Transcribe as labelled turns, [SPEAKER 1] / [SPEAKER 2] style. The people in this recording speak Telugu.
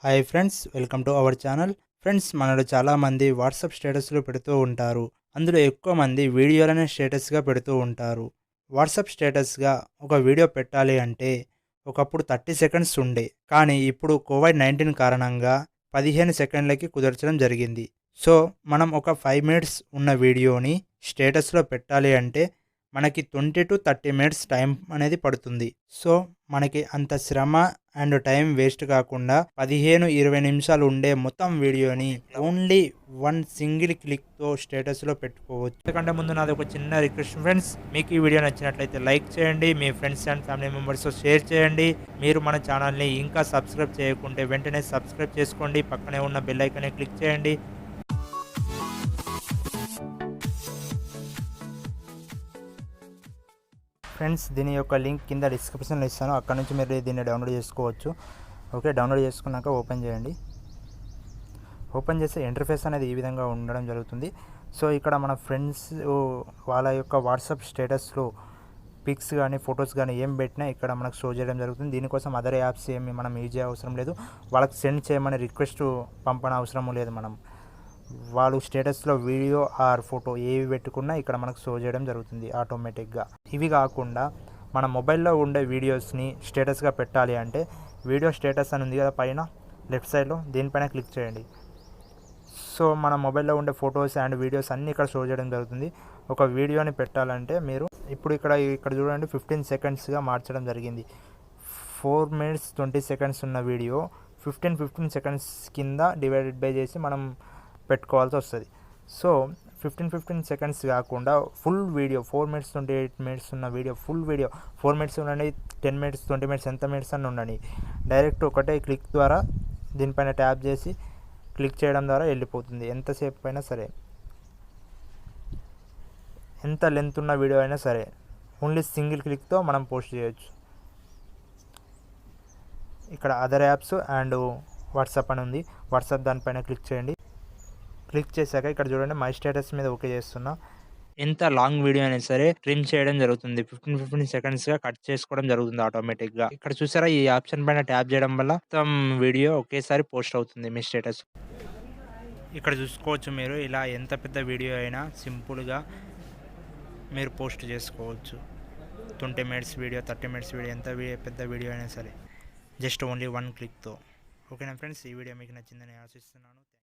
[SPEAKER 1] Hi friends, welcome to our channel. Friends, మనలో చాలామంది వాట్సాప్ స్టేటస్లు పెడుతూ ఉంటారు. అందులో ఎక్కువ మంది వీడియోలనే స్టేటస్గా పెడుతూ ఉంటారు. వాట్సాప్ స్టేటస్గా ఒక వీడియో పెట్టాలి అంటే ఒకప్పుడు 30 సెకండ్స్ ఉండే, కానీ ఇప్పుడు కోవిడ్-19 కారణంగా 15 సెకండ్లకి కుదర్చడం జరిగింది. సో మనం ఒక 5 మినిట్స్ ఉన్న వీడియోని స్టేటస్లో పెట్టాలి అంటే మనకి 20 to 30 మినిట్స్ టైం అనేది పడుతుంది. సో మనకి అంత శ్రమ అండ్ టైం వేస్ట్ కాకుండా 15-20 నిమిషాలు ఉండే మొత్తం వీడియోని ఓన్లీ వన్ సింగిల్ క్లిక్తో స్టేటస్లో పెట్టుకోవచ్చు. ఎందుకంటే ముందు నాది ఒక చిన్న రిక్వెస్ట్ ఫ్రెండ్స్, మీకు ఈ వీడియో నచ్చినట్లయితే లైక్ చేయండి, మీ ఫ్రెండ్స్ అండ్ ఫ్యామిలీ మెంబర్స్తో షేర్ చేయండి. మీరు మన ఛానల్ని ఇంకా సబ్స్క్రైబ్ చేయకుంటే వెంటనే సబ్స్క్రైబ్ చేసుకోండి, పక్కనే ఉన్న బెల్ ఐకాన్ని క్లిక్ చేయండి. ఫ్రెండ్స్, దీని యొక్క లింక్ కింద డిస్క్రిప్షన్లో ఇస్తాను, అక్కడ నుంచి మీరు దీన్ని డౌన్లోడ్ చేసుకోవచ్చు. ఓకే, డౌన్లోడ్ చేసుకున్నాక ఓపెన్ చేయండి. ఓపెన్ చేస్తే ఇంటర్ఫేస్ అనేది ఈ విధంగా ఉండడం జరుగుతుంది. సో ఇక్కడ మన ఫ్రెండ్స్ వాళ్ళ యొక్క వాట్సాప్ స్టేటస్లో పిక్స్ కానీ ఫొటోస్ కానీ ఏం పెట్టినా ఇక్కడ మనకు షో చేయడం జరుగుతుంది. దీనికోసం అదర్ యాప్స్ ఏమి మనం యూజ్ చేయ అవసరం లేదు, వాళ్ళకి సెండ్ చేయమని రిక్వెస్ట్ పంపన అవసరం లేదు. వాళ్ళు స్టేటస్లో వీడియో ఆర్ ఫోటో ఏవి పెట్టుకున్నా ఇక్కడ మనకు షో చేయడం జరుగుతుంది ఆటోమేటిక్గా. ఇవి కాకుండా మన మొబైల్లో ఉండే వీడియోస్ని స్టేటస్గా పెట్టాలి అంటే వీడియో స్టేటస్ అని ఉంది కదా పైన లెఫ్ట్ సైడ్లో, దీనిపైన క్లిక్ చేయండి. సో మన మొబైల్లో ఉండే ఫొటోస్ అండ్ వీడియోస్ అన్నీ ఇక్కడ షో చేయడం జరుగుతుంది. ఒక వీడియోని పెట్టాలంటే మీరు ఇప్పుడు ఇక్కడ చూడండి 15 సెకండ్స్గా మార్చడం జరిగింది. 4 minutes 20 seconds ఉన్న వీడియో 15 seconds కింద డివైడెడ్ బై చేసి మనం పెట్టుకోవాల్సి వస్తుంది. సో 15 seconds కాకుండా ఫుల్ వీడియో 4 minutes 28 minutes ఉన్న వీడియో ఫుల్ వీడియో 4 minutes ఉండండి, 10 minutes 20 minutes ఎంత మినిట్స్ అని ఉండండి, డైరెక్ట్ ఒకటే క్లిక్ ద్వారా దీనిపైన ట్యాప్ చేసి క్లిక్ చేయడం ద్వారా వెళ్ళిపోతుంది. ఎంతసేపు అయినా సరే, ఎంత లెంత్ ఉన్న వీడియో అయినా సరే ఓన్లీ సింగిల్ క్లిక్తో మనం పోస్ట్ చేయొచ్చు. ఇక్కడ అదర్ యాప్స్ అండ్ వాట్సాప్ అని ఉంది, వాట్సాప్ దానిపైన క్లిక్ చేయండి. క్లిక్ చేశాక ఇక్కడ చూడండి మై స్టేటస్ మీద ఓకే చేస్తున్నా. ఎంత లాంగ్ వీడియో అయినా సరే ట్రిమ్ చేయడం జరుగుతుంది. 15 సెకండ్స్గా కట్ చేసుకోవడం జరుగుతుంది ఆటోమేటిక్గా. ఇక్కడ చూసారా, ఈ ఆప్షన్ పైన ట్యాప్ చేయడం వల్ల మొత్తం వీడియో ఒకేసారి పోస్ట్ అవుతుంది మీ స్టేటస్. ఇక్కడ చూసుకోవచ్చు మీరు, ఇలా ఎంత పెద్ద వీడియో అయినా సింపుల్గా మీరు పోస్ట్ చేసుకోవచ్చు. 20 minutes వీడియో, 30 minutes వీడియో, ఎంత పెద్ద వీడియో అయినా సరే జస్ట్ ఓన్లీ వన్ క్లిక్తో. ఓకేనా ఫ్రెండ్స్, ఈ వీడియో మీకు నచ్చిందని ఆశిస్తున్నాను.